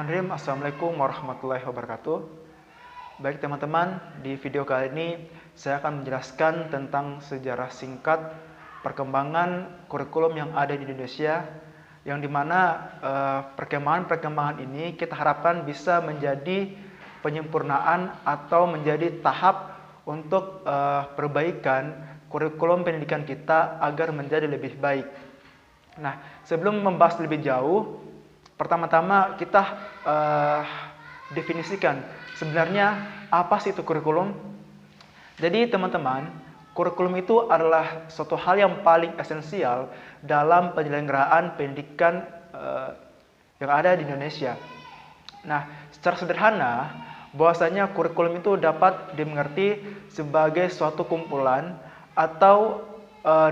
Bismillahirrahmanirrahim. Assalamualaikum warahmatullahi wabarakatuh. Baik teman-teman, di video kali ini saya akan menjelaskan tentang sejarah singkat perkembangan kurikulum yang ada di Indonesia, yang dimana perkembangan ini kita harapkan bisa menjadi penyempurnaan atau menjadi tahap untuk perbaikan kurikulum pendidikan kita agar menjadi lebih baik. Nah, sebelum membahas lebih jauh, pertama-tama kita definisikan sebenarnya apa sih itu kurikulum. Jadi teman-teman, kurikulum itu adalah suatu hal yang paling esensial dalam penyelenggaraan pendidikan yang ada di Indonesia. Nah, secara sederhana, bahwasanya kurikulum itu dapat dimengerti sebagai suatu kumpulan atau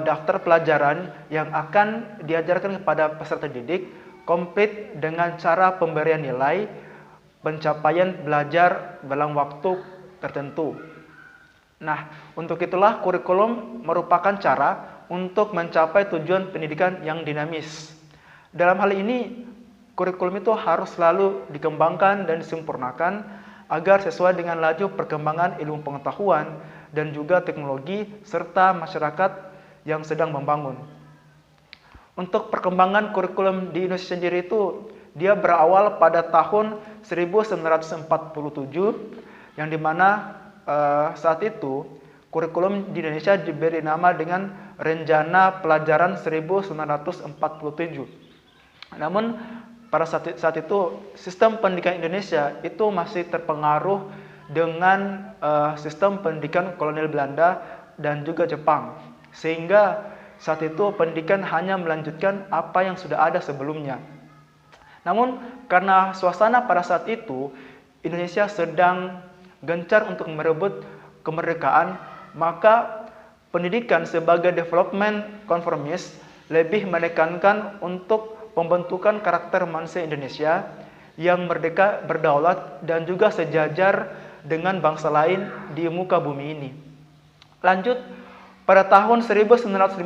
daftar pelajaran yang akan diajarkan kepada peserta didik komplit dengan cara pemberian nilai pencapaian belajar dalam waktu tertentu. Nah, untuk itulah kurikulum merupakan cara untuk mencapai tujuan pendidikan yang dinamis. Dalam hal ini, kurikulum itu harus selalu dikembangkan dan disempurnakan agar sesuai dengan laju perkembangan ilmu pengetahuan dan juga teknologi serta masyarakat yang sedang membangun. Untuk perkembangan kurikulum di Indonesia sendiri itu, dia berawal pada tahun 1947, yang dimana saat itu kurikulum di Indonesia diberi nama dengan Rencana Pelajaran 1947. Namun pada saat itu sistem pendidikan Indonesia itu masih terpengaruh dengan sistem pendidikan kolonial Belanda dan juga Jepang. Sehingga saat itu pendidikan hanya melanjutkan apa yang sudah ada sebelumnya. Namun karena suasana pada saat itu Indonesia sedang gencar untuk merebut kemerdekaan, maka pendidikan sebagai development konformis lebih menekankan untuk pembentukan karakter manusia Indonesia yang merdeka, berdaulat, dan juga sejajar dengan bangsa lain di muka bumi ini. Lanjut, pada tahun 1952,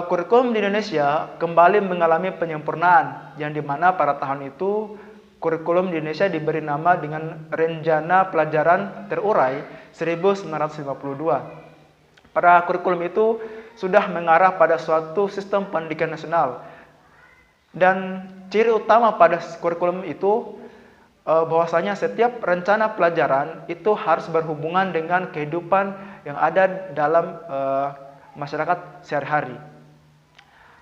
kurikulum di Indonesia kembali mengalami penyempurnaan, yang dimana pada tahun itu kurikulum di Indonesia diberi nama dengan Rencana Pelajaran Terurai 1952. Pada kurikulum itu sudah mengarah pada suatu sistem pendidikan nasional. Dan ciri utama pada kurikulum itu bahwasanya setiap rencana pelajaran itu harus berhubungan dengan kehidupan yang ada dalam masyarakat sehari-hari.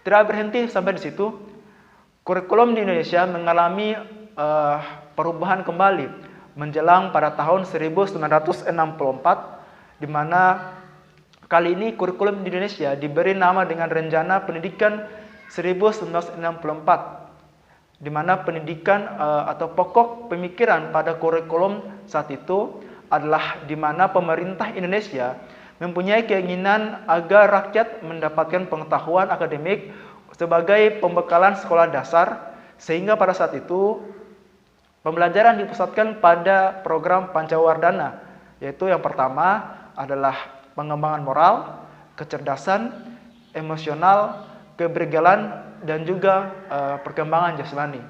Tidak berhenti sampai di situ, kurikulum di Indonesia mengalami perubahan kembali menjelang pada tahun 1964, di mana kali ini kurikulum di Indonesia diberi nama dengan Rencana Pendidikan 1964. Di mana pendidikan atau pokok pemikiran pada kurikulum saat itu adalah di mana pemerintah Indonesia mempunyai keinginan agar rakyat mendapatkan pengetahuan akademik sebagai pembekalan sekolah dasar, sehingga pada saat itu pembelajaran dipusatkan pada program Pancawardhana, yaitu yang pertama adalah pengembangan moral, kecerdasan, emosional, keberagaman, dan juga perkembangan jasmani.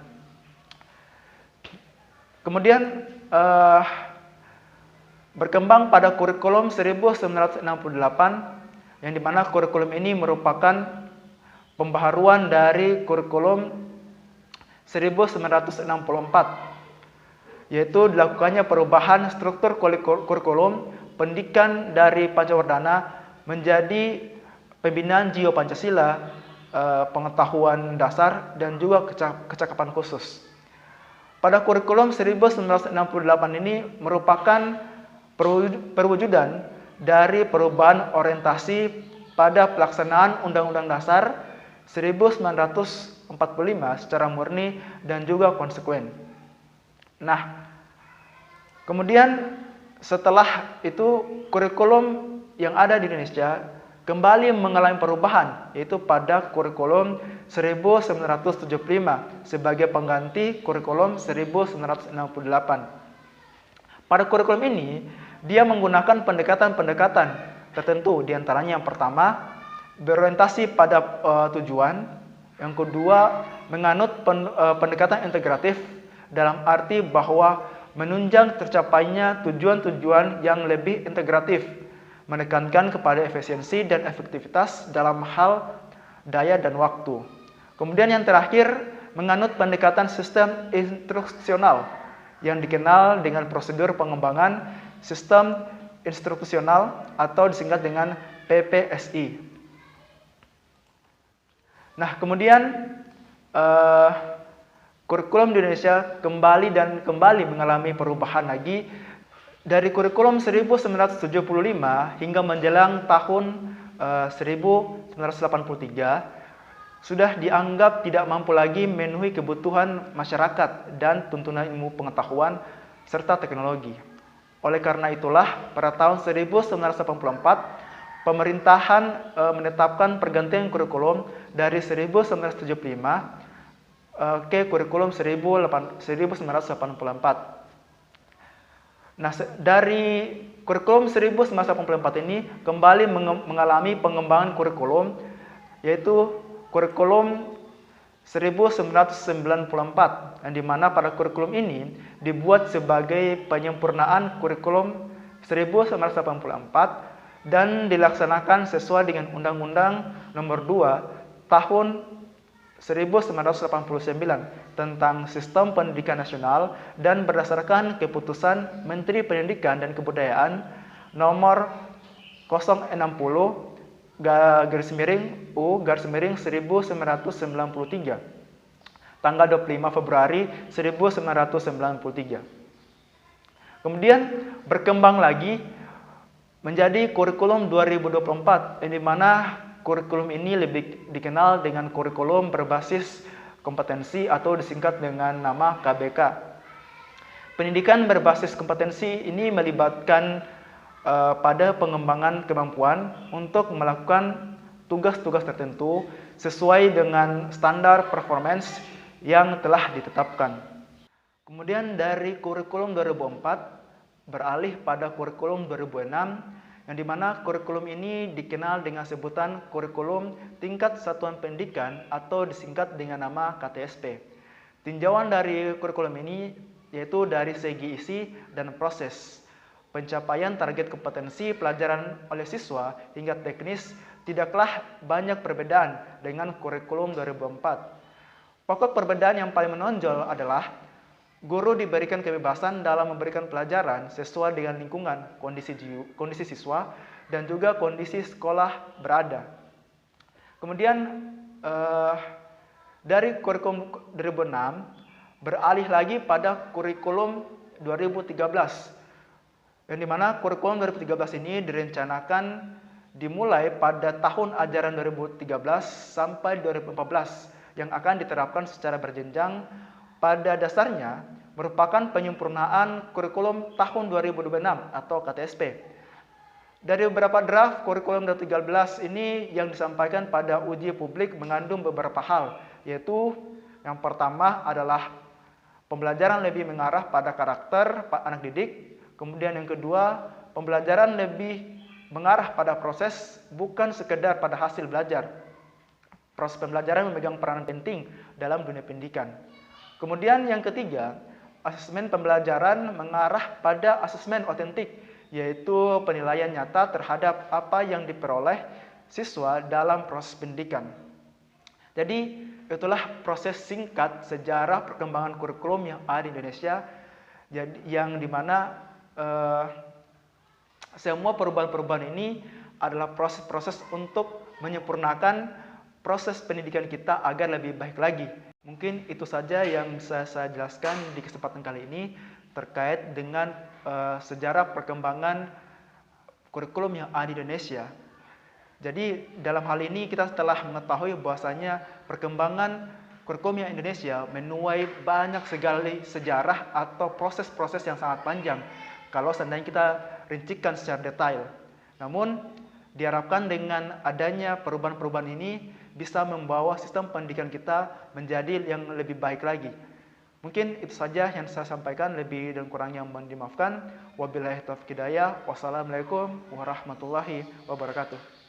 Kemudian berkembang pada kurikulum 1968, yang dimana kurikulum ini merupakan pembaharuan dari kurikulum 1964, yaitu dilakukannya perubahan struktur kurikulum pendidikan dari Pancawardhana menjadi pembinaan jiwa Pancasila, pengetahuan dasar, dan juga kecakapan khusus. Pada kurikulum 1968 ini merupakan perwujudan dari perubahan orientasi pada pelaksanaan Undang-Undang Dasar 1945 secara murni dan juga konsekuen. Nah, kemudian setelah itu kurikulum yang ada di Indonesia kembali mengalami perubahan, yaitu pada kurikulum 1975 sebagai pengganti kurikulum 1968. Pada kurikulum ini, dia menggunakan pendekatan-pendekatan tertentu, diantaranya yang pertama, berorientasi pada tujuan, Yang kedua, menganut pendekatan integratif dalam arti bahwa menunjang tercapainya tujuan-tujuan yang lebih integratif, menekankan kepada efisiensi dan efektivitas dalam hal daya dan waktu. Kemudian yang terakhir, menganut pendekatan sistem instruksional yang dikenal dengan prosedur pengembangan sistem instruksional atau disingkat dengan PPSI. Nah, kemudian kurikulum di Indonesia kembali mengalami perubahan lagi dari kurikulum 1975 hingga menjelang tahun 1983 sudah dianggap tidak mampu lagi memenuhi kebutuhan masyarakat dan tuntunan ilmu pengetahuan serta teknologi. Oleh karena itulah, pada tahun 1984, pemerintahan menetapkan pergantian kurikulum dari 1975 ke kurikulum 1984. Nah, dari kurikulum 1984 ini kembali mengalami pengembangan kurikulum, yaitu kurikulum 1994, yang dimana pada kurikulum ini dibuat sebagai penyempurnaan kurikulum 1984 dan dilaksanakan sesuai dengan Undang-Undang Nomor 2 Tahun 1989 tentang Sistem Pendidikan Nasional dan berdasarkan keputusan Menteri Pendidikan dan Kebudayaan Nomor 060/U/1993 tanggal 25 Februari 1993. Kemudian berkembang lagi menjadi kurikulum 2024, yang dimana kurikulum ini lebih dikenal dengan kurikulum berbasis kompetensi atau disingkat dengan nama KBK. Pendidikan berbasis kompetensi ini melibatkan pada pengembangan kemampuan untuk melakukan tugas-tugas tertentu sesuai dengan standar performance yang telah ditetapkan. Kemudian dari kurikulum 2004 beralih pada kurikulum 2006, yang dimana kurikulum ini dikenal dengan sebutan kurikulum tingkat satuan pendidikan atau disingkat dengan nama KTSP. Tinjauan dari kurikulum ini yaitu dari segi isi dan proses. Pencapaian target kompetensi pelajaran oleh siswa hingga teknis tidaklah banyak perbedaan dengan kurikulum 2004. Pokok perbedaan yang paling menonjol adalah guru diberikan kebebasan dalam memberikan pelajaran sesuai dengan lingkungan, kondisi siswa, dan juga kondisi sekolah berada. Kemudian dari kurikulum 2006 beralih lagi pada kurikulum 2013, yang dimana kurikulum 2013 ini direncanakan dimulai pada tahun ajaran 2013 sampai 2014 yang akan diterapkan secara berjenjang. Pada dasarnya merupakan penyempurnaan kurikulum tahun 2026 atau KTSP. Dari beberapa draft kurikulum 2013 ini yang disampaikan pada uji publik mengandung beberapa hal, yaitu yang pertama adalah pembelajaran lebih mengarah pada karakter anak didik. Kemudian yang kedua, pembelajaran lebih mengarah pada proses, bukan sekedar pada hasil belajar. Proses pembelajaran memegang peranan penting dalam dunia pendidikan. Kemudian yang ketiga, asesmen pembelajaran mengarah pada asesmen otentik, yaitu penilaian nyata terhadap apa yang diperoleh siswa dalam proses pendidikan. Jadi itulah proses singkat sejarah perkembangan kurikulum yang ada di Indonesia, yang dimana semua perubahan-perubahan ini adalah proses-proses untuk menyempurnakan proses pendidikan kita agar lebih baik lagi. Mungkin itu saja yang bisa saya jelaskan di kesempatan kali ini terkait dengan sejarah perkembangan kurikulum yang ada di Indonesia. Jadi dalam hal ini kita telah mengetahui bahwasanya perkembangan kurikulum yang Indonesia menuai banyak sekali sejarah atau proses-proses yang sangat panjang kalau seandainya kita rincikan secara detail. Namun diharapkan dengan adanya perubahan-perubahan ini bisa membawa sistem pendidikan kita menjadi yang lebih baik lagi. Mungkin itu saja yang saya sampaikan, lebih dan kurangnya mohon dimaafkan. Wabillahi taufiq hidayah. Wassalamualaikum warahmatullahi wabarakatuh.